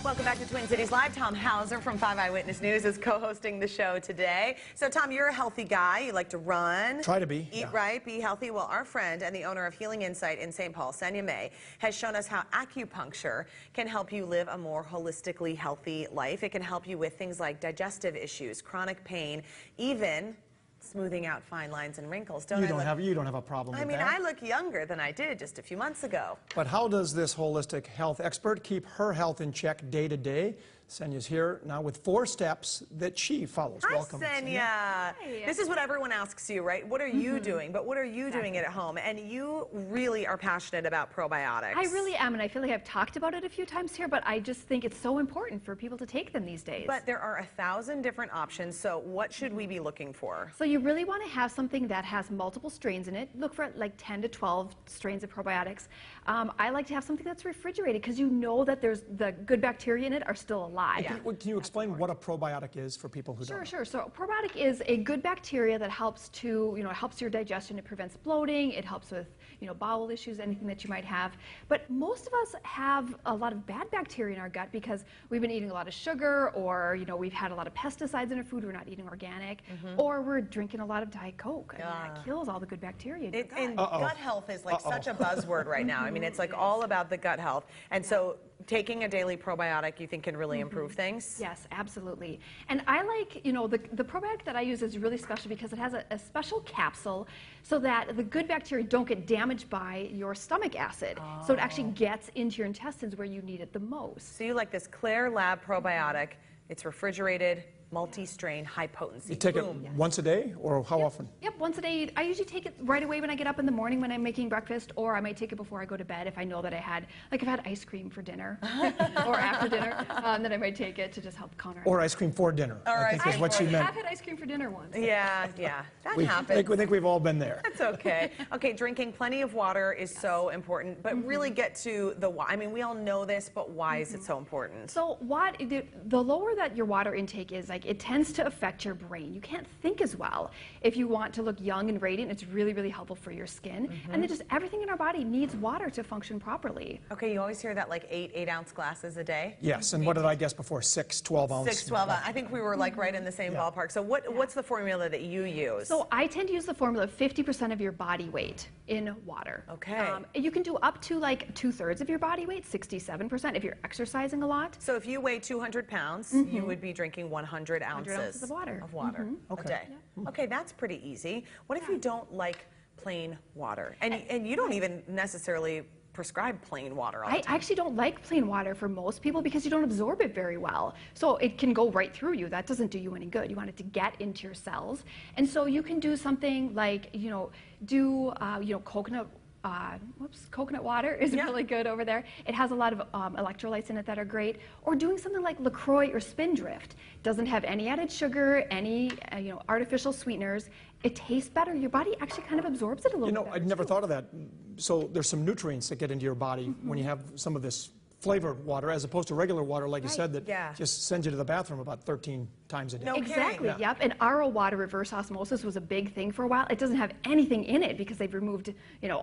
Welcome back to Twin Cities Live. Tom Hauser from 5 Eyewitness News is co-hosting the show today. So, Tom, you're a healthy guy. You like to run. Try to be. Eat right, be healthy. Well, our friend and the owner of Healing Insight in St. Paul, Senya May, has shown us how acupuncture can help you live a more holistically healthy life. It can help you with things like digestive issues, chronic pain, even smoothing out fine lines and wrinkles. You don't have a problem with that. I look younger than I did just a few months ago. But how does this holistic health expert keep her health in check day to day? Senya's here now with 4 steps that she follows. Hi, Welcome, Senya. Hi. This is what everyone asks you, right? What are you doing? But what are you doing at home? And you really are passionate about probiotics. I really am, and I feel like I've talked about it a few times here, but I just think it's so important for people to take them these days. But there are 1,000 different options, so what should we be looking for? So you really want to have something that has multiple strains in it. Look for like 10 to 12 strains of probiotics. I like to have something that's refrigerated because you know that there's the good bacteria in it are still alive. Yeah. Can you explain what a probiotic is for people who don't know? Sure. So a probiotic is a good bacteria that helps to, it helps your digestion. It prevents bloating. It helps with, bowel issues, anything that you might have. But most of us have a lot of bad bacteria in our gut because we've been eating a lot of sugar, or, we've had a lot of pesticides in our food. We're not eating organic, or we're drinking a lot of Diet Coke. And that kills all the good bacteria in your gut. And gut health is like such a buzzword right now. I mean, it's like all about the gut health. And so taking a daily probiotic, you think, can really improve things? Yes, absolutely. And I like, the probiotic that I use is really special because it has a special capsule so that the good bacteria don't get damaged by your stomach acid. So it actually gets into your intestines where you need it the most. So you like this Claire Lab probiotic. It's refrigerated, multi-strain, high potency. You take it once a day, or how often? Yep, once a day. I usually take it right away when I get up in the morning when I'm making breakfast, or I might take it before I go to bed if I know that if I've had ice cream for dinner or after dinner, then I might take it to just help counter. Or ice cream for dinner, I think is what she meant. I've had ice cream for dinner once. Yeah, that happens. I think we've all been there. That's okay. Okay, drinking plenty of water is so important, but really get to the why. I mean, we all know this, but why is it so important? So the lower that your water intake is, it tends to affect your brain. You can't think as well. If you want to look young and radiant, it's really, really helpful for your skin. And then just everything in our body needs water to function properly. Okay, you always hear that like 8-ounce glasses a day? Yes, and what did I guess before? 12 ounce? 6, 12 ounce. I think we were like right in the same ballpark. So what's the formula that you use? So I tend to use the formula of 50% of your body weight in water. Okay. You can do up to like 2/3 of your body weight, 67% if you're exercising a lot. So if you weigh 200 pounds, you would be drinking 100 ounces of water. A day. Okay, that's pretty easy. What if you don't like plain water? And you don't even necessarily prescribe plain water all the time. I actually don't like plain water for most people because you don't absorb it very well. So it can go right through you. That doesn't do you any good. You want it to get into your cells. And so you can do something like, coconut water is really good over there. It has a lot of electrolytes in it that are great. Or doing something like LaCroix or Spindrift. Doesn't have any added sugar, any artificial sweeteners. It tastes better. Your body actually kind of absorbs it a little bit better. I'd never thought of that. So there's some nutrients that get into your body when you have some of this flavored water, as opposed to regular water, like you said, that just sends you to the bathroom about 13 times a day. No Exactly, kidding. yep. And RO water reverse osmosis was a big thing for a while. It doesn't have anything in it because they've removed,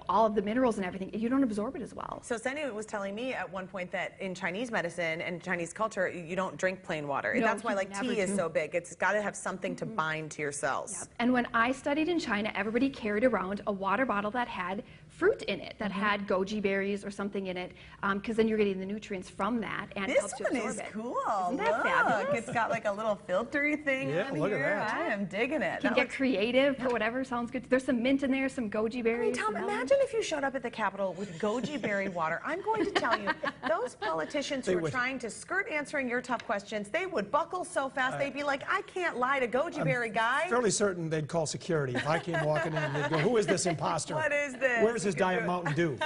all of the minerals and everything. You don't absorb it as well. So Senya was telling me at one point that in Chinese medicine and Chinese culture, you don't drink plain water. No, that's why like tea is so big. It's got to have something to bind to your cells. Yep. And when I studied in China, everybody carried around a water bottle that had fruit in it, that had goji berries or something in it, because then you're getting the nutrients from that, and it helps you absorb it. This one is cool. Isn't that fabulous? It's got like a little filtery thing on look at here. that. I am digging it. You can get creative, put whatever sounds good. There's some mint in there, some goji berries. Tom, imagine if you showed up at the Capitol with goji berry water. I'm going to tell you, those politicians who are trying to skirt answering your tough questions, they would buckle so fast, they'd be like, I can't lie to goji berry guy. Fairly certain they'd call security. If I came walking in, they'd go, who is this imposter? What is this? Where's his Diet Mountain Dew?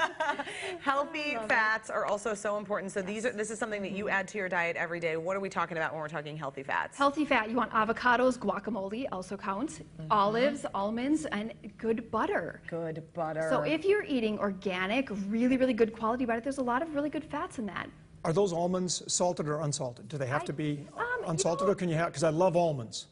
Healthy fats are also so important. So this is something that you add to your diet every day. What are we talking about when we're talking healthy fats? Healthy fat, you want avocados, guacamole also counts, olives, almonds, and good butter. Good butter. So if you're eating organic, really, really good quality butter, there's a lot of really good fats in that. Are those almonds salted or unsalted? Do they have to be unsalted, or can you have, because I love almonds.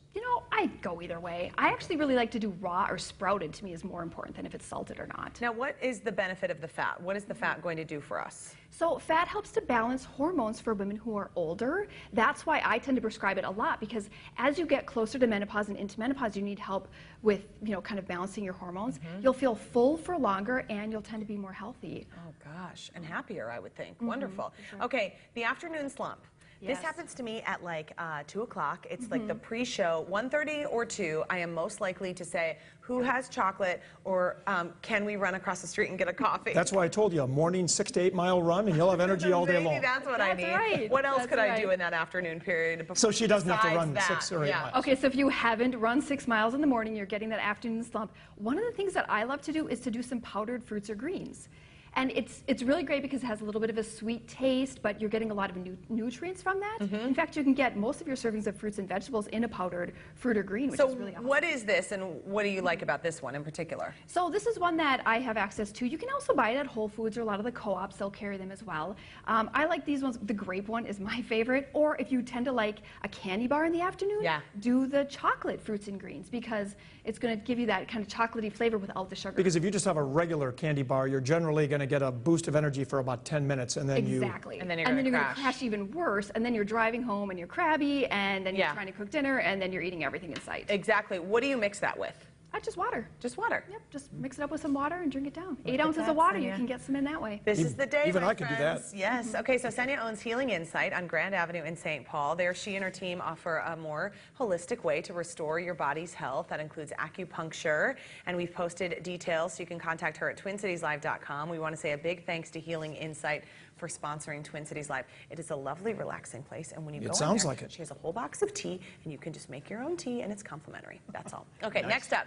I might go either way. I actually really like to do raw or sprouted. To me is more important than if it's salted or not. Now, what is the benefit of the fat? What is the fat going to do for us? So fat helps to balance hormones for women who are older. That's why I tend to prescribe it a lot, because as you get closer to menopause and into menopause, you need help with, kind of balancing your hormones. You'll feel full for longer, and you'll tend to be more healthy. Oh gosh, and happier, I would think. Wonderful. Okay, the afternoon slump. This Yes. happens to me at like 2 o'clock. It's like the pre-show, 1:30 or 2. I am most likely to say, who has chocolate, or can we run across the street and get a coffee? That's why I told you, a morning 6 to 8 mile run, and you'll have energy all day Maybe long. that's what I That's need. right. What else That's could I do right. in that afternoon period? So she doesn't have to besides run that? 6 or 8 Yeah. miles. Okay, so if you haven't run 6 miles in the morning, you're getting that afternoon slump. One of the things that I love to do is to do some powdered fruits or greens. And it's really great because it has a little bit of a sweet taste, but you're getting a lot of nutrients from that. In fact, you can get most of your servings of fruits and vegetables in a powdered fruit or green, which So is really awesome. what is this, and what do you like about this one in particular? So this is one that I have access to. You can also buy it at Whole Foods or a lot of the co-ops. They'll carry them as well. I like these ones. The grape one is my favorite. Or if you tend to like a candy bar in the afternoon, Yeah. do the chocolate fruits and greens, because it's going to give you that kind of chocolatey flavor without the sugar. Because if you just have a regular candy bar, you're generally going to get a boost of energy for about 10 minutes, and then Exactly. And then you're gonna gonna crash even worse, and then you're driving home and you're crabby, and then you're Yeah. trying to cook dinner, and then you're eating everything in sight. Exactly. What do you mix that with? Just water. Just water. Yep, just mix it up with some water and drink it down. 8 at ounces that, of water, Sonia. you can get some in that way. This is the day, even my I could do that. friends. Yes. Okay, so Sonia owns Healing Insight on Grand Avenue in St. Paul. There, she and her team offer a more holistic way to restore your body's health. That includes acupuncture, and we've posted details, so you can contact her at TwinCitiesLive.com. We want to say a big thanks to Healing Insight for sponsoring Twin Cities Live. It is a lovely, relaxing place, and when you go in sounds there, like it. she has a whole box of tea, and you can just make your own tea, and it's complimentary. That's all. Okay, next up.